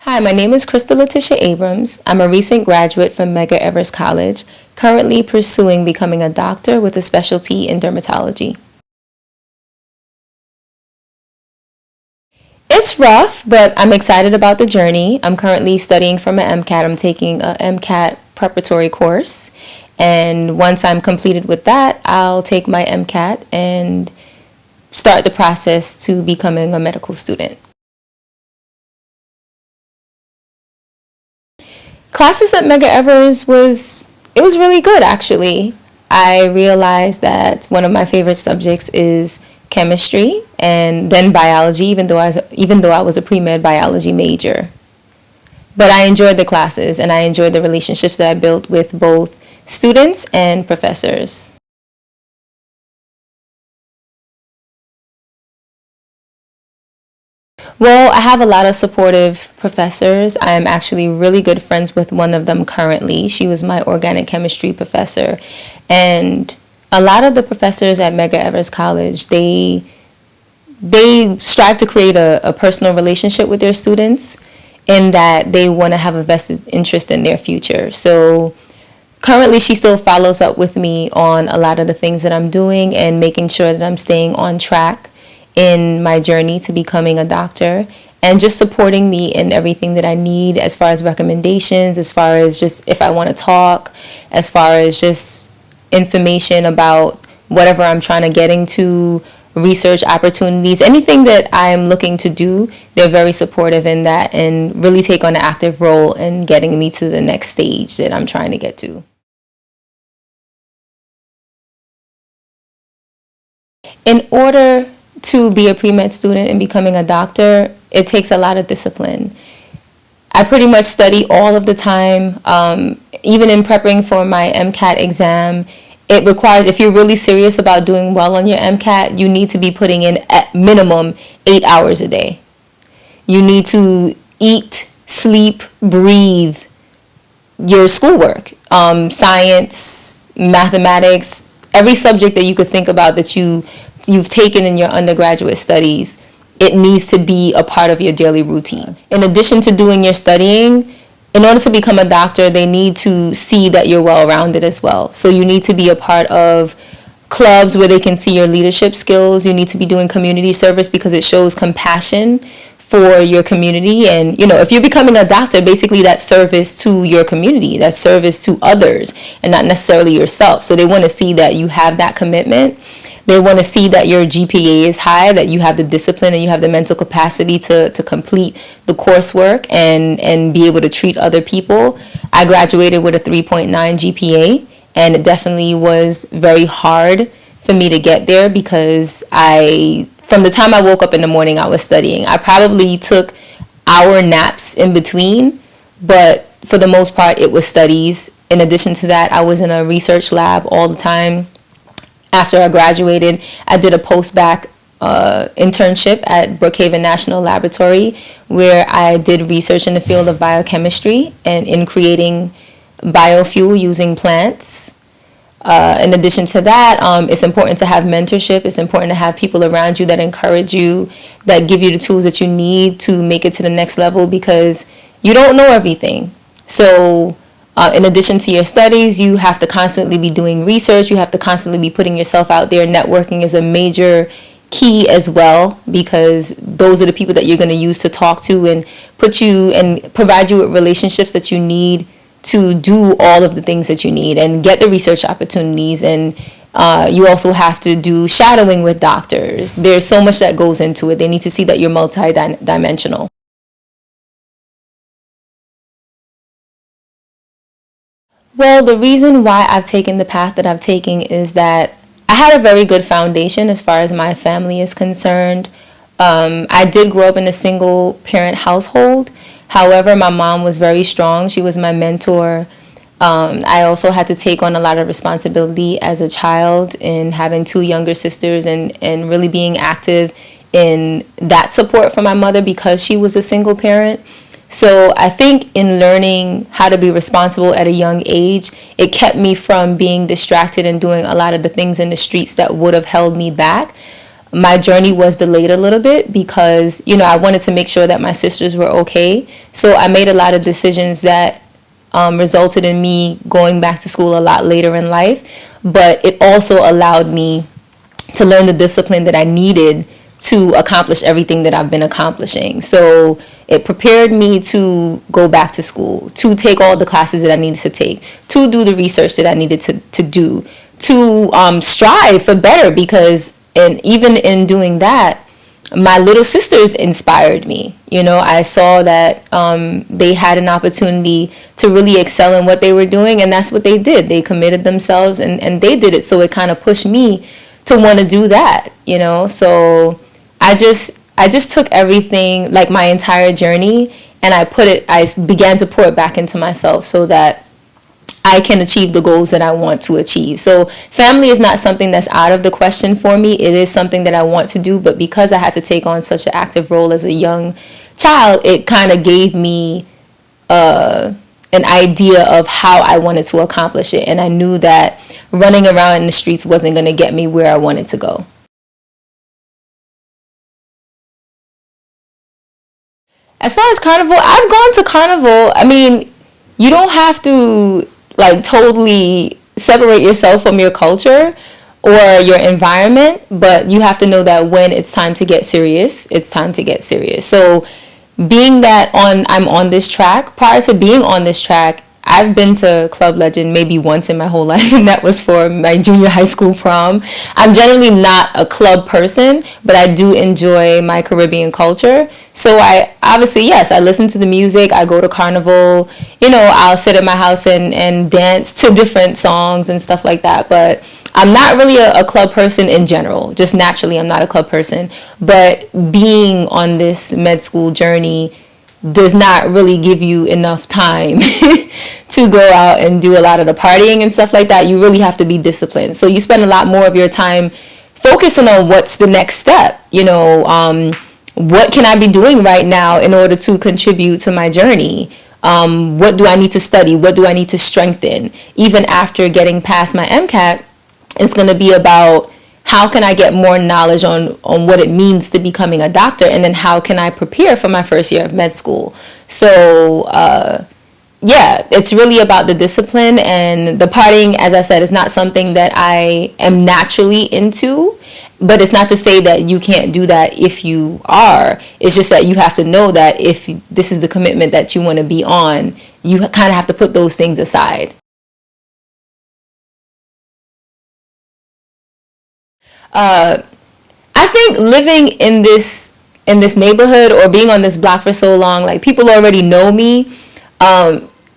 Hi, my name is Crystal Letitia Abrams. I'm a recent graduate from Medgar College, currently pursuing becoming a doctor with a specialty in dermatology. It's rough, but I'm excited about the journey. I'm currently studying for my MCAT. I'm taking a MCAT preparatory course, and once I'm completed with that, I'll take my MCAT and start the process to becoming a medical student. Classes at Medgar was really good actually. I realized that one of my favorite subjects is chemistry and then biology, even though I was a pre-med biology major. But I enjoyed the classes and I enjoyed the relationships that I built with both students and professors. Well, I have a lot of supportive professors. I'm actually really good friends with one of them currently. She was my organic chemistry professor. And a lot of the professors at Medgar College, they strive to create a personal relationship with their students in that they want to have a vested interest in their future. So currently she still follows up with me on a lot of the things that I'm doing and making sure that I'm staying on track in my journey to becoming a doctor and just supporting me in everything that I need as far as recommendations, as far as just if I want to talk, as far as just information about whatever I'm trying to get into, research opportunities, anything that I'm looking to do. They're very supportive in that and really take on an active role in getting me to the next stage that I'm trying to get to. In order to be a pre-med student and becoming a doctor, it takes a lot of discipline. I pretty much study all of the time. Even in prepping for my MCAT exam, it requires, if you're really serious about doing well on your MCAT, you need to be putting in at minimum 8 hours a day. You need to eat, sleep, breathe your schoolwork, science, mathematics, every subject that you could think about that you've taken in your undergraduate studies, it needs to be a part of your daily routine. In addition to doing your studying, in order to become a doctor, they need to see that you're well-rounded as well. So you need to be a part of clubs where they can see your leadership skills. You need to be doing community service because it shows compassion for your community. And, if you're becoming a doctor, basically that's service to your community, that's service to others and not necessarily yourself. So they want to see that you have that commitment. They want to see that your GPA is high, that you have the discipline and you have the mental capacity to complete the coursework and be able to treat other people. I graduated with a 3.9 GPA, and it definitely was very hard for me to get there because from the time I woke up in the morning, I was studying. I probably took hour naps in between, but for the most part, it was studies. In addition to that, I was in a research lab all the time. After I graduated, I did a post-bac internship at Brookhaven National Laboratory where I did research in the field of biochemistry and in creating biofuel using plants. In addition to that, it's important to have mentorship. It's important to have people around you that encourage you, that give you the tools that you need to make it to the next level because you don't know everything. So in addition to your studies, you have to constantly be doing research. You have to constantly be putting yourself out there. Networking is a major key as well because those are the people that you're going to use to talk to and provide you with relationships that you need to do all of the things that you need and get the research opportunities. And you also have to do shadowing with doctors. There's so much that goes into it. They need to see that you're multi-dimensional. Well, the reason why I've taken the path that I've taken is that I had a very good foundation as far as my family is concerned. I did grow up in a single parent household. However, my mom was very strong. She was my mentor. I also had to take on a lot of responsibility as a child in having two younger sisters and really being active in that support from my mother because she was a single parent. So I think in learning how to be responsible at a young age, it kept me from being distracted and doing a lot of the things in the streets that would have held me back. my journey was delayed a little bit because, I wanted to make sure that my sisters were okay. So I made a lot of decisions that resulted in me going back to school a lot later in life. But it also allowed me to learn the discipline that I needed to accomplish everything that I've been accomplishing. So it prepared me to go back to school, to take all the classes that I needed to take, to do the research that I needed to do, to strive for better, because and even in doing that, my little sisters inspired me. I saw that they had an opportunity to really excel in what they were doing, and that's what they did. They committed themselves, and they did it, so it kind of pushed me to want to do that, So I just took everything, like my entire journey, and I began to pour it back into myself so that I can achieve the goals that I want to achieve. So family is not something that's out of the question for me. It is something that I want to do, but because I had to take on such an active role as a young child, it kind of gave me an idea of how I wanted to accomplish it. And I knew that running around in the streets wasn't going to get me where I wanted to go. As far as carnival, I've gone to carnival. I mean, you don't have to like totally separate yourself from your culture or your environment, but you have to know that when it's time to get serious, it's time to get serious. So being that I'm on this track, prior to being on this track, I've been to Club Legend maybe once in my whole life, and that was for my junior high school prom. I'm generally not a club person, but I do enjoy my Caribbean culture. So I obviously, yes, I listen to the music, I go to carnival, I'll sit at my house and dance to different songs and stuff like that. But I'm not really a club person in general. Just naturally, I'm not a club person. But being on this med school journey does not really give you enough time to go out and do a lot of the partying and stuff like that. You really have to be disciplined. So you spend a lot more of your time focusing on what's the next step. What can I be doing right now in order to contribute to my journey? What do I need to study? What do I need to strengthen? Even after getting past my MCAT, it's going to be about how can I get more knowledge on what it means to becoming a doctor, and then how can I prepare for my first year of med school. So it's really about the discipline, and the partying, as I said, is not something that I am naturally into, but it's not to say that you can't do that if you are. It's just that you have to know that if this is the commitment that you want to be on, you kind of have to put those things aside. I think living in this neighborhood or being on this block for so long, like people already know me.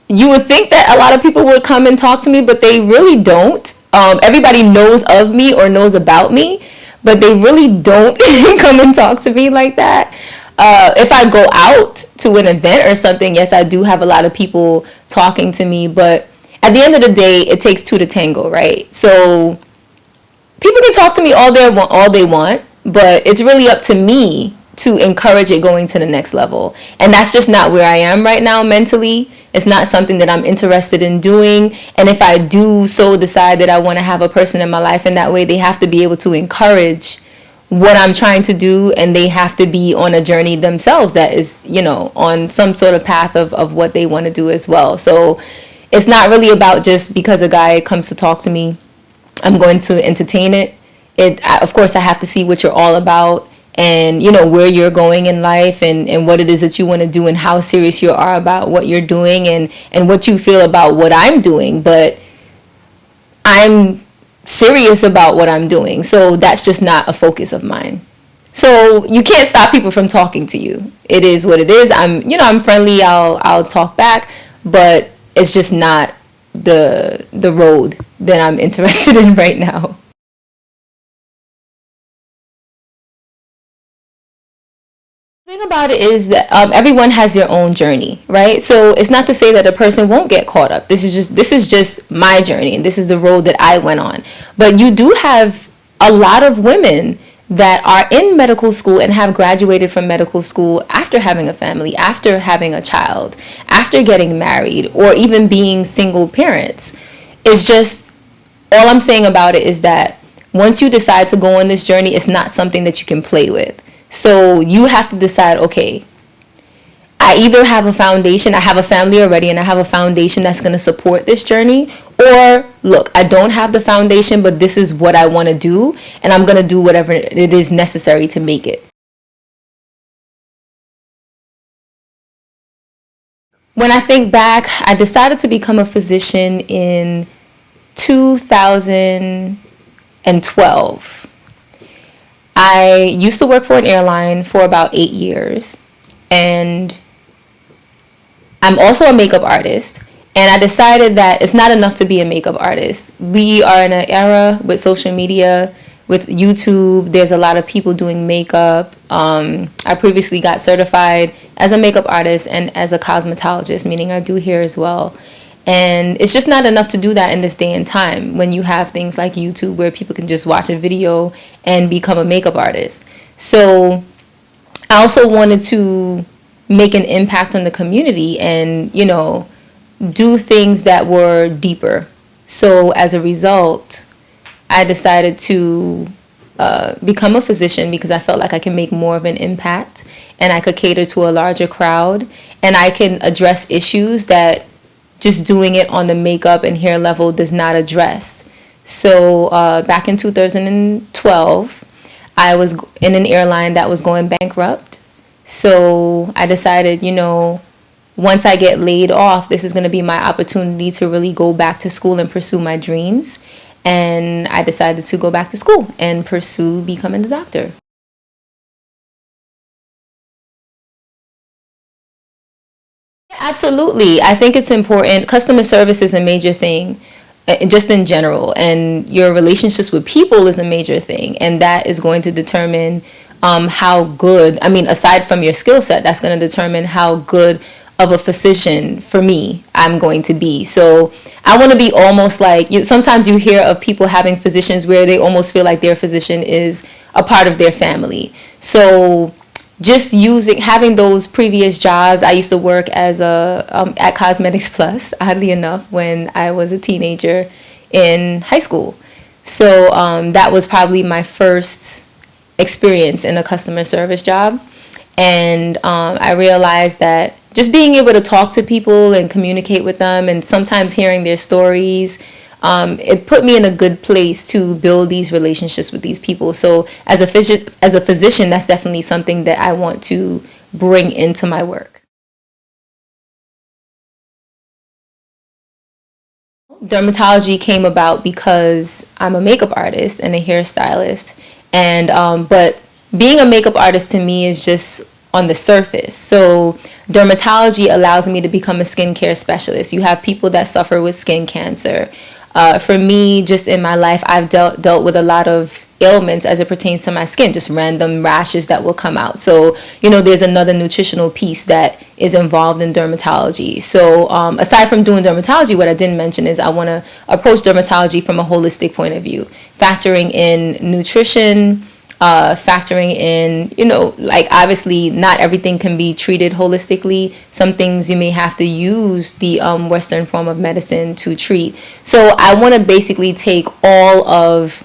You would think that a lot of people would come and talk to me, but they really don't. Everybody knows of me or knows about me, but they really don't come and talk to me like that. If I go out to an event or something, yes, I do have a lot of people talking to me, but at the end of the day, it takes two to tango, right? So people can talk to me all they want, but it's really up to me to encourage it going to the next level. And that's just not where I am right now mentally. It's not something that I'm interested in doing. And if I do so decide that I want to have a person in my life in that way, they have to be able to encourage what I'm trying to do, and they have to be on a journey themselves that is, on some sort of path of what they want to do as well. So it's not really about just because a guy comes to talk to me, I'm going to entertain it. Of course, I have to see what you're all about, and where you're going in life, and what it is that you want to do, and how serious you are about what you're doing, and what you feel about what I'm doing. But I'm serious about what I'm doing, so that's just not a focus of mine. So you can't stop people from talking to you. It is what it is. I'm friendly. I'll talk back, but it's just not the road that I'm interested in right now. The thing about it is that everyone has their own journey, right? So it's not to say that a person won't get caught up. This is just my journey, and this is the road that I went on. But you do have a lot of women that are in medical school and have graduated from medical school after having a family, after having a child, after getting married, or even being single parents. It's just, all I'm saying about it is that once you decide to go on this journey, it's not something that you can play with. So you have to decide, okay, I either have a foundation, I have a family already, and I have a foundation that's going to support this journey, or look, I don't have the foundation, but this is what I want to do, and I'm going to do whatever it is necessary to make it. When I think back, I decided to become a physician in 2012. I used to work for an airline for about 8 years, and I'm also a makeup artist, and I decided that it's not enough to be a makeup artist. We are in an era with social media, with YouTube. There's a lot of people doing makeup. I previously got certified as a makeup artist and as a cosmetologist, meaning I do hair as well. And it's just not enough to do that in this day and time when you have things like YouTube where people can just watch a video and become a makeup artist. So I also wanted to make an impact on the community and, do things that were deeper. So as a result, I decided to become a physician because I felt like I can make more of an impact and I could cater to a larger crowd and I can address issues that just doing it on the makeup and hair level does not address. So back in 2012, I was in an airline that was going bankrupt. So I decided, once I get laid off, this is going to be my opportunity to really go back to school and pursue my dreams. And I decided to go back to school and pursue becoming a doctor. Absolutely. I think it's important. Customer service is a major thing, just in general. And your relationships with people is a major thing. And that is going to determine how good, aside from your skill set, that's going to determine how good of a physician, for me, I'm going to be. So I want to be almost like, sometimes you hear of people having physicians where they almost feel like their physician is a part of their family. So just having those previous jobs, I used to work as at Cosmetics Plus, oddly enough, when I was a teenager in high school. So that was probably my first experience in a customer service job. And I realized that just being able to talk to people and communicate with them and sometimes hearing their stories, it put me in a good place to build these relationships with these people. So as a physician, that's definitely something that I want to bring into my work. Dermatology came about because I'm a makeup artist and a hairstylist. And but being a makeup artist to me is just on the surface. So dermatology allows me to become a skincare specialist. You have people that suffer with skin cancer. For me, just in my life, I've dealt with a lot of ailments as it pertains to my skin, just random rashes that will come out. So, there's another nutritional piece that is involved in dermatology. So aside from doing dermatology, what I didn't mention is I want to approach dermatology from a holistic point of view, factoring in nutrition, factoring in, obviously not everything can be treated holistically. Some things you may have to use the Western form of medicine to treat. So I want to basically take all of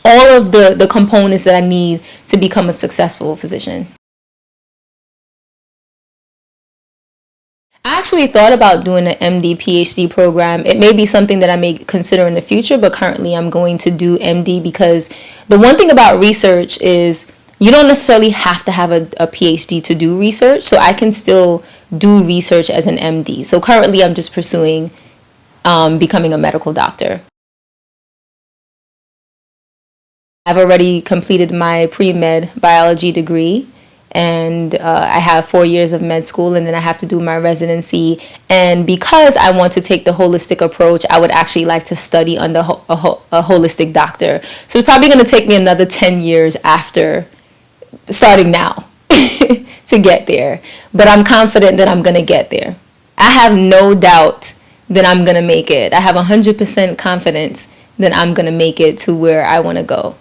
the components that I need to become a successful physician. I actually thought about doing an MD PhD program. It may be something that I may consider in the future, but currently I'm going to do MD because the one thing about research is you don't necessarily have to have a PhD to do research. So I can still do research as an MD. So currently I'm just pursuing becoming a medical doctor. I've already completed my pre-med biology degree. And I have 4 years of med school, and then I have to do my residency. And because I want to take the holistic approach, I would actually like to study under a holistic doctor. So it's probably going to take me another 10 years after starting now to get there. But I'm confident that I'm going to get there. I have no doubt that I'm going to make it. I have 100% confidence that I'm going to make it to where I want to go.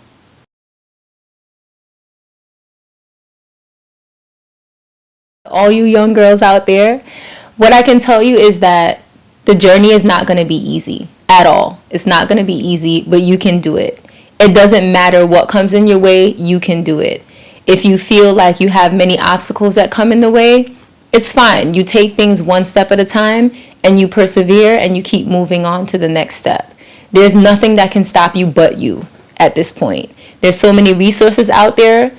All you young girls out there, what I can tell you is that the journey is not going to be easy at all. It's not going to be easy, but you can do it. It doesn't matter what comes in your way, you can do it. If you feel like you have many obstacles that come in the way, it's fine. You take things one step at a time and you persevere and you keep moving on to the next step. There's nothing that can stop you but you at this point. There's so many resources out there.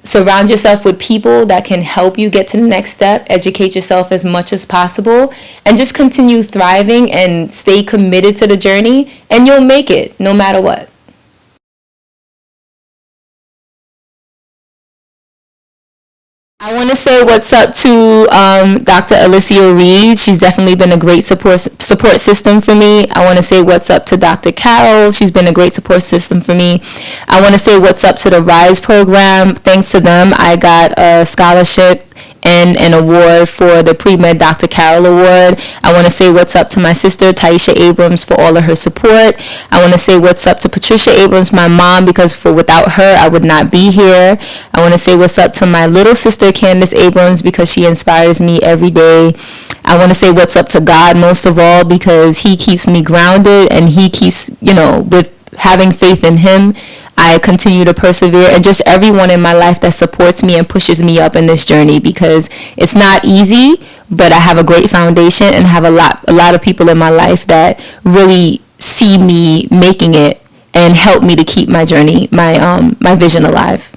Surround yourself with people that can help you get to the next step. Educate yourself as much as possible and just continue thriving and stay committed to the journey, and you'll make it no matter what. I want to say what's up to Dr. Alicia Reed. She's definitely been a great support system for me. I want to say what's up to Dr. Carol. She's been a great support system for me. I want to say what's up to the RISE program. Thanks to them, I got a scholarship and an award for the Pre-Med Dr. Carol Award. I want to say what's up to my sister, Taisha Abrams, for all of her support. I want to say what's up to Patricia Abrams, my mom, because without her, I would not be here. I want to say what's up to my little sister, Candace Abrams, because she inspires me every day. I want to say what's up to God most of all, because he keeps me grounded and he keeps, with having faith in him, I continue to persevere, and just everyone in my life that supports me and pushes me up in this journey, because it's not easy, but I have a great foundation and have a lot of people in my life that really see me making it and help me to keep my journey, my vision alive.